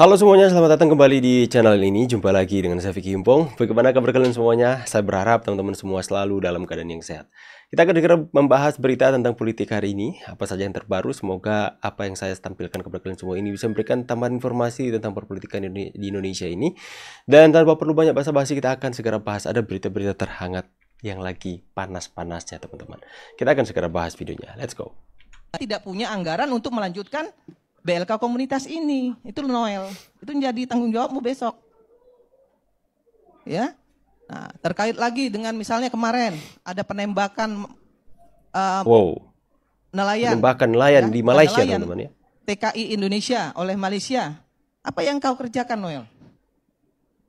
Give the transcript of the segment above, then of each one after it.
Halo semuanya, selamat datang kembali di channel ini. Jumpa lagi dengan saya Vicky Himpong. Bagaimana kabar kalian semuanya? Saya berharap teman-teman semua selalu dalam keadaan yang sehat. Kita akan segera membahas berita tentang politik hari ini. Apa saja yang terbaru, semoga apa yang saya tampilkan kepada kalian semua ini bisa memberikan tambahan informasi tentang perpolitikan di Indonesia ini. Dan tanpa perlu banyak basa-basi, kita akan segera bahas ada berita-berita terhangat yang lagi panas-panasnya teman-teman. Kita akan segera bahas videonya. Let's go. Tidak punya anggaran untuk melanjutkan BLK komunitas ini. Itu Noel. Itu menjadi tanggung jawabmu besok. Ya. Nah, terkait lagi dengan misalnya kemarin ada penembakan nelayan. Penembakan nelayan ya, di Malaysia, nelayan teman-teman ya. TKI Indonesia oleh Malaysia. Apa yang kau kerjakan, Noel?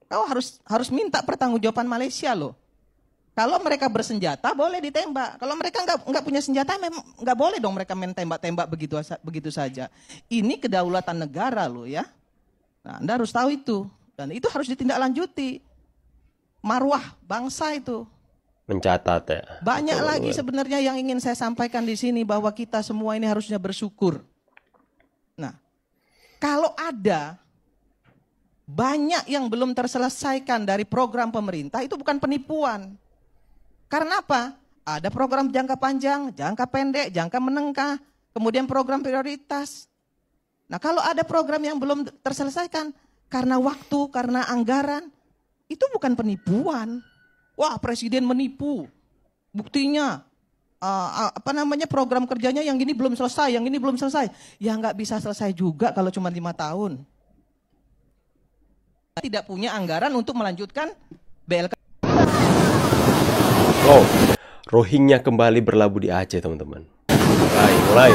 Kau harus minta pertanggungjawaban Malaysia loh. Kalau mereka bersenjata boleh ditembak. Kalau mereka nggak punya senjata, memang nggak boleh dong mereka main tembak-tembak begitu saja. Ini kedaulatan negara loh ya. Nah, Anda harus tahu itu. Dan itu harus ditindaklanjuti. Marwah bangsa itu. Mencatat ya. Banyak lagi sebenarnya yang ingin saya sampaikan di sini bahwa kita semua ini harusnya bersyukur. Nah, kalau ada banyak yang belum terselesaikan dari program pemerintah, itu bukan penipuan. Karena apa? Ada program jangka panjang, jangka pendek, jangka menengah, kemudian program prioritas. Nah, kalau ada program yang belum terselesaikan karena waktu, karena anggaran, itu bukan penipuan. Wah, presiden menipu. Buktinya program kerjanya yang gini belum selesai, yang ini belum selesai. Ya nggak bisa selesai juga kalau cuma 5 tahun. Tidak punya anggaran untuk melanjutkan BLK. Rohingya kembali berlabuh di Aceh, teman-teman. Mulai.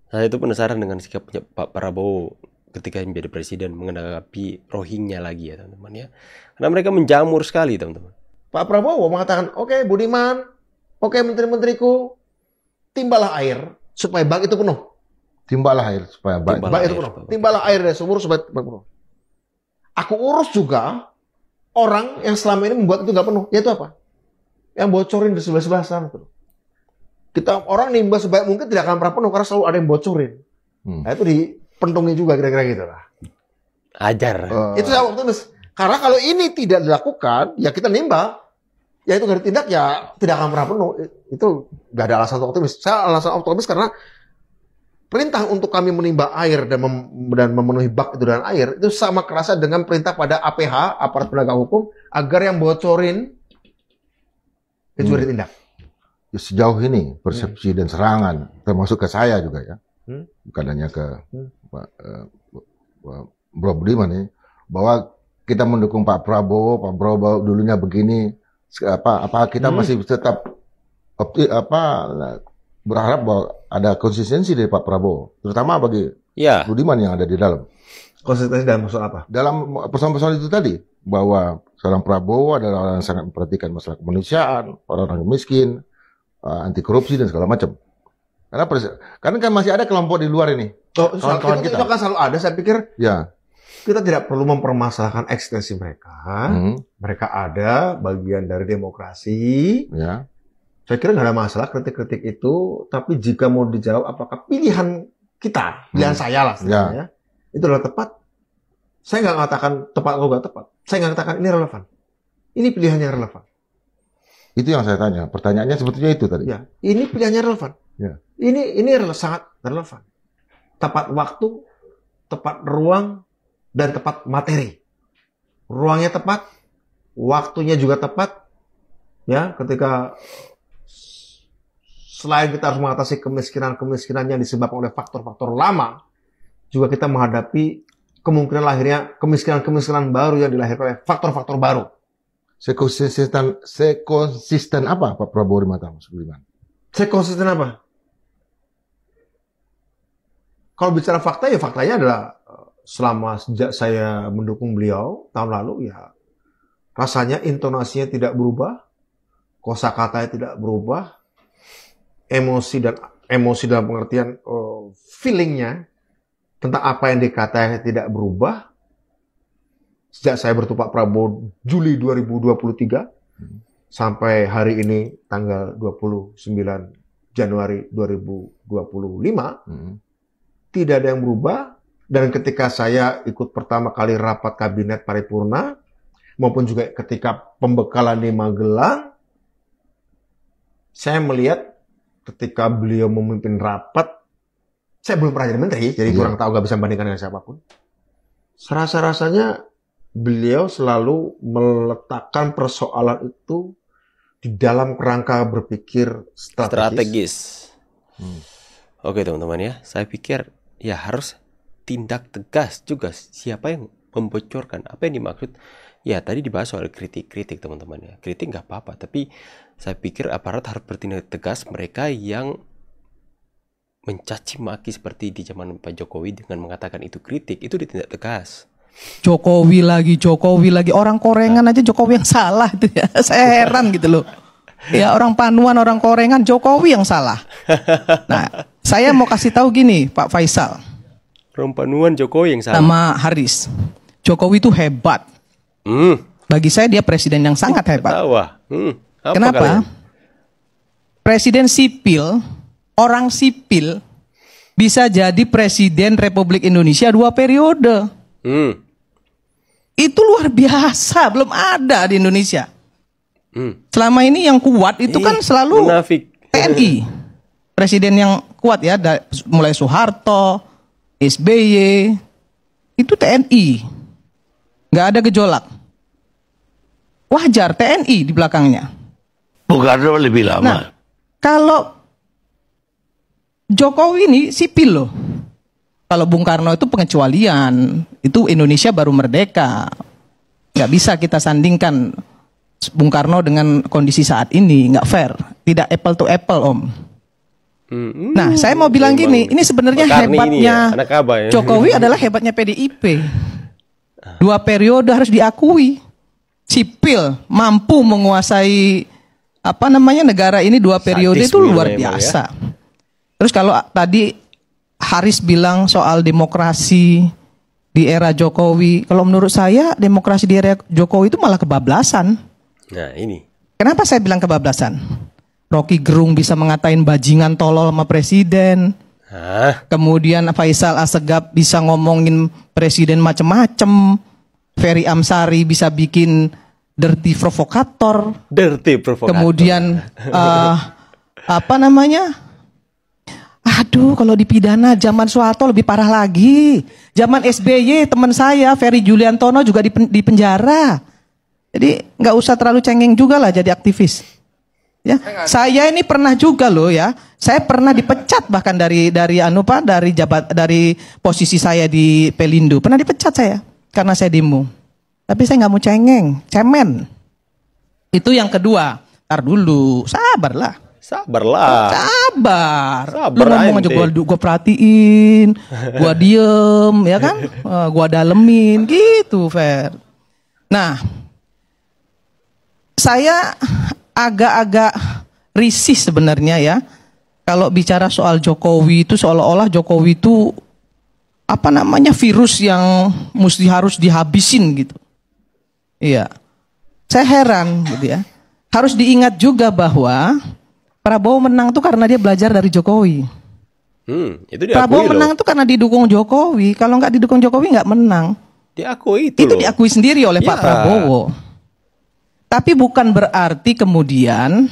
Saya itu penasaran dengan sikap Pak Prabowo ketika menjadi presiden menghadapi Rohingya lagi ya, teman-teman ya. Karena mereka menjamur sekali, teman-teman. Pak Prabowo mengatakan, oke, Budiman, oke, menteri-menteriku, timbalah air supaya bak itu penuh. Timbalah air supaya bak itu penuh. Timbalah air dari sumur supaya bak penuh. Aku urus juga orang yang selama ini membuat itu nggak penuh. Yaitu apa? Yang bocorin di sebelah-sebelah sana. Kita orang nimba sebaik mungkin tidak akan pernah penuh karena selalu ada yang bocorin. Nah, itu dipentungi juga kira-kira gitu lah. Ajar. Itu saya optimis. Karena kalau ini tidak dilakukan, ya kita nimba. Ya itu nggak ditindak, ya tidak akan pernah penuh. Itu nggak ada alasan optimis. Saya alasan optimis karena perintah untuk kami menimba air dan memenuhi bak itu dengan air itu sama kerasa dengan perintah pada APH, aparat penegak hukum, agar yang bocorin itu ditindak. Ya, sejauh ini persepsi dan serangan termasuk ke saya juga ya, bukan hanya ke Bro Budiman nih, bahwa kita mendukung Pak Prabowo dulunya begini, apa kita masih tetap berharap bahwa ada konsistensi dari Pak Prabowo, terutama bagi Budiman yang ada di dalam. Konsistensi dalam maksud apa? Dalam persoalan-persoalan itu tadi, bahwa seorang Prabowo adalah orang yang sangat memperhatikan masalah kemanusiaan, orang-orang miskin, anti korupsi dan segala macam. Karena kan masih ada kelompok di luar ini. Kawan-kawan kita. Itu kan selalu ada. Saya pikir kita tidak perlu mempermasalahkan eksistensi mereka. Mereka ada bagian dari demokrasi. Ya. Saya kira nggak ada masalah kritik-kritik itu, tapi jika mau dijawab apakah pilihan kita, pilihan saya lah sebenarnya, itu adalah tepat. Saya nggak mengatakan tepat atau nggak tepat. Saya nggak mengatakan ini relevan. Ini pilihannya relevan. Itu yang saya tanya. Pertanyaannya sebetulnya itu tadi. Ya, ini pilihannya relevan. Ya. Ini sangat relevan. Tepat waktu, tepat ruang, dan tepat materi. Ruangnya tepat, waktunya juga tepat. Ya, ketika selain kita harus mengatasi kemiskinan yang disebabkan oleh faktor-faktor lama, juga kita menghadapi kemungkinan lahirnya kemiskinan baru yang dilahirkan oleh faktor-faktor baru. Sekonsisten apa Pak Prabowo di mata Mas Budiman? Sekonsisten apa? Kalau bicara fakta, ya faktanya adalah sejak saya mendukung beliau tahun lalu, ya rasanya intonasinya tidak berubah, kosakatanya tidak berubah, emosi dalam pengertian feelingnya tentang apa yang dikatakan tidak berubah. Sejak saya bertemu Pak Prabowo Juli 2023 sampai hari ini tanggal 29 Januari 2025, tidak ada yang berubah. Dan ketika saya ikut pertama kali rapat kabinet paripurna, maupun juga ketika pembekalan di Magelang, saya melihat ketika beliau memimpin rapat, saya belum pernah jadi menteri, jadi kurang tahu, gak bisa bandingkan dengan siapapun. Serasa-rasanya beliau selalu meletakkan persoalan itu di dalam kerangka berpikir strategis. Oke teman-teman ya, saya pikir ya harus tindak tegas juga siapa yang membocorkan apa yang dimaksud. Ya tadi dibahas soal kritik teman-teman ya, kritik nggak apa-apa, tapi saya pikir aparat harus bertindak tegas. Mereka yang mencaci maki seperti di zaman Pak Jokowi dengan mengatakan itu kritik, itu ditindak tegas. Jokowi lagi orang Korengan aja Jokowi yang salah itu ya. Saya heran gitu loh. Ya orang Panuan, orang Korengan, Jokowi yang salah. Nah, saya mau kasih tahu gini, Pak Faisal. Rompanuan Jokowi yang salah. Sama Haris. Jokowi itu hebat. Bagi saya dia presiden yang sangat hebat. Kenapa? Kalian? Presiden sipil, orang sipil bisa jadi presiden Republik Indonesia 2 periode. Itu luar biasa, belum ada di Indonesia. Selama ini yang kuat itu kan selalu munafik. TNI. Presiden yang kuat ya, mulai Soeharto, SBY, itu TNI. Nggak ada gejolak. Wajar TNI di belakangnya. Bung Karno lebih lama. Nah, kalau Jokowi ini sipil loh. Kalau Bung Karno itu pengecualian, itu Indonesia baru merdeka. Nggak bisa kita sandingkan Bung Karno dengan kondisi saat ini, nggak fair. Tidak apple to apple, Om. Nah, saya mau bilang gini, ini sebenarnya hebatnya Jokowi adalah hebatnya PDIP. 2 periode harus diakui. Sipil mampu menguasai negara ini 2 periode itu luar biasa. Ya. Terus kalau tadi Haris bilang soal demokrasi di era Jokowi, kalau menurut saya demokrasi di era Jokowi itu malah kebablasan. Nah ini. Kenapa saya bilang kebablasan? Rocky Gerung bisa ngatain bajingan tolol sama presiden. Kemudian Faisal Assegaf bisa ngomongin presiden macem-macem. Ferry Amsari bisa bikin dirty provokator. Kemudian aduh, kalau dipidana zaman Soeharto lebih parah lagi. Zaman SBY teman saya Ferry Juliantono juga di penjara. Jadi nggak usah terlalu cengeng juga lah jadi aktivis. Ya, saya ini pernah juga loh ya. Saya pernah dipecat bahkan dari posisi saya di Pelindo. Pernah dipecat saya karena saya demo. Tapi saya nggak mau cemen. Itu yang kedua. Tar dulu, sabar. Lu ngomong aja gue perhatiin, gue diem, ya kan? Gue dalemin, gitu, Fer. Nah, saya agak-agak risih sebenarnya ya. Kalau bicara soal Jokowi itu seolah-olah Jokowi itu virus yang harus dihabisin gitu. Iya. Saya heran gitu ya. Harus diingat juga bahwa Prabowo menang tuh karena dia belajar dari Jokowi. Prabowo menang tuh karena didukung Jokowi. Kalau nggak didukung Jokowi nggak menang. Diakui itu diakui sendiri oleh Pak Prabowo. Tapi bukan berarti kemudian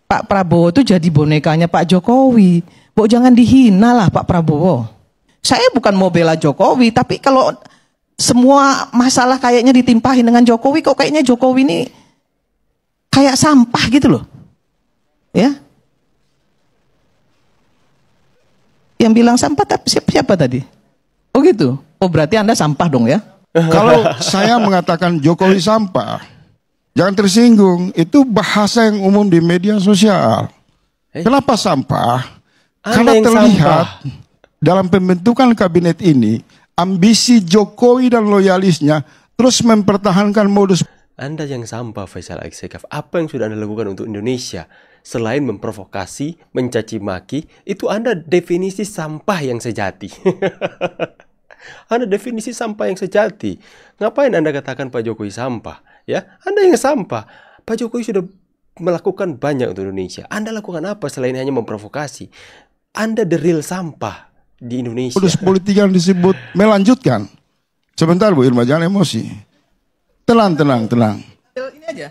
Pak Prabowo itu jadi bonekanya Pak Jokowi. Jangan dihina lah Pak Prabowo. Saya bukan mau bela Jokowi, tapi kalau semua masalah kayaknya ditimpahin dengan Jokowi, kok kayaknya Jokowi ini kayak sampah gitu loh. Ya. Yang bilang sampah tapi siapa tadi? Oh gitu. Oh berarti Anda sampah dong ya? Kalau saya mengatakan Jokowi sampah, jangan tersinggung. Itu bahasa yang umum di media sosial. Kenapa sampah? Karena terlihat dalam pembentukan kabinet ini, ambisi Jokowi dan loyalisnya terus mempertahankan modus. Anda yang sampah, Faisal Assegaf. Apa yang sudah Anda lakukan untuk Indonesia? Selain memprovokasi, mencaci maki, itu Anda definisi sampah yang sejati. Anda definisi sampah yang sejati. Ngapain Anda katakan Pak Jokowi sampah? Ya, Anda yang sampah. Pak Jokowi sudah melakukan banyak untuk Indonesia. Anda lakukan apa selain hanya memprovokasi? Anda the real sampah di Indonesia. Modus politik yang disebut melanjutkan. Sebentar Bu Irma, jangan emosi. Tenang. Ini aja.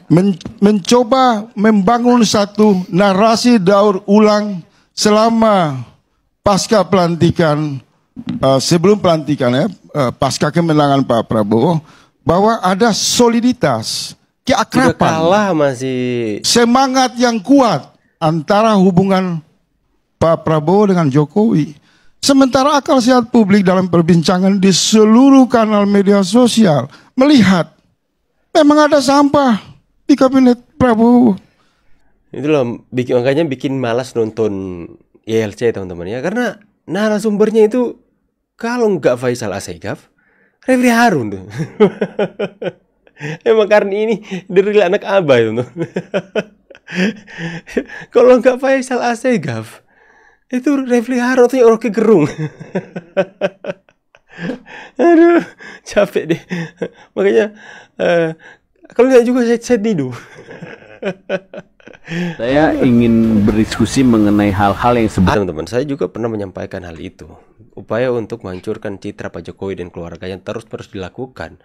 Mencoba membangun satu narasi daur ulang selama pasca pelantikan, sebelum pelantikan ya, pasca kemenangan Pak Prabowo, bahwa ada soliditas, keakraban, kalah masih semangat yang kuat antara hubungan Pak Prabowo dengan Jokowi. Sementara akal sehat publik dalam perbincangan di seluruh kanal media sosial melihat memang ada sampah di kabinet Prabowo. itu loh, makanya bikin malas nonton YLC teman-teman ya, karena narasumbernya itu kalau nggak Faisal Assegaf, Refli Harun tuh. Emang karena ini dari anak abah itu. Kalau nggak Faisal Assegaf, itu Refli Harun tuh orang kegerung. Aduh, capek deh. Makanya kalau nggak juga saya tidur. Saya ingin berdiskusi mengenai hal-hal yang Teman-teman, saya juga pernah menyampaikan hal itu. Upaya untuk menghancurkan citra Pak Jokowi dan keluarganya terus dilakukan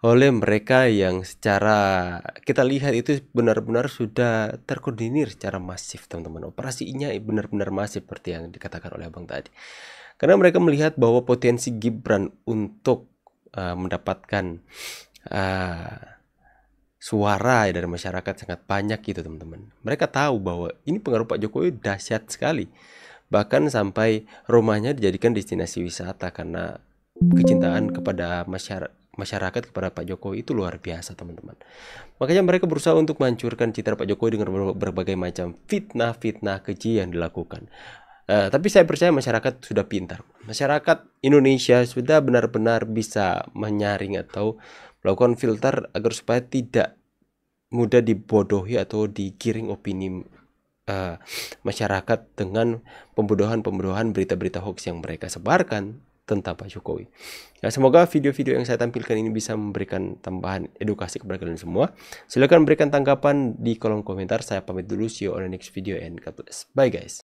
oleh mereka yang secara kita lihat itu benar-benar sudah terkoordinir secara masif, teman-teman. Operasinya benar-benar masif seperti yang dikatakan oleh Abang tadi. Karena mereka melihat bahwa potensi Gibran untuk mendapatkan suara dari masyarakat sangat banyak gitu, teman-teman. Mereka tahu bahwa ini pengaruh Pak Jokowi dahsyat sekali. Bahkan sampai rumahnya dijadikan destinasi wisata karena kecintaan kepada masyarakat kepada Pak Jokowi itu luar biasa, teman-teman. Makanya mereka berusaha untuk menghancurkan citra Pak Jokowi dengan berbagai macam fitnah keji yang dilakukan. Tapi saya percaya masyarakat sudah pintar. Masyarakat Indonesia sudah benar-benar bisa menyaring atau melakukan filter agar supaya tidak mudah dibodohi atau digiring opini masyarakat dengan pembodohan berita-berita hoax yang mereka sebarkan tentang Pak Jokowi. Nah, semoga video-video yang saya tampilkan ini bisa memberikan tambahan edukasi kepada kalian semua. Silakan berikan tanggapan di kolom komentar. Saya pamit dulu, see you on the next video and God bless. Bye guys.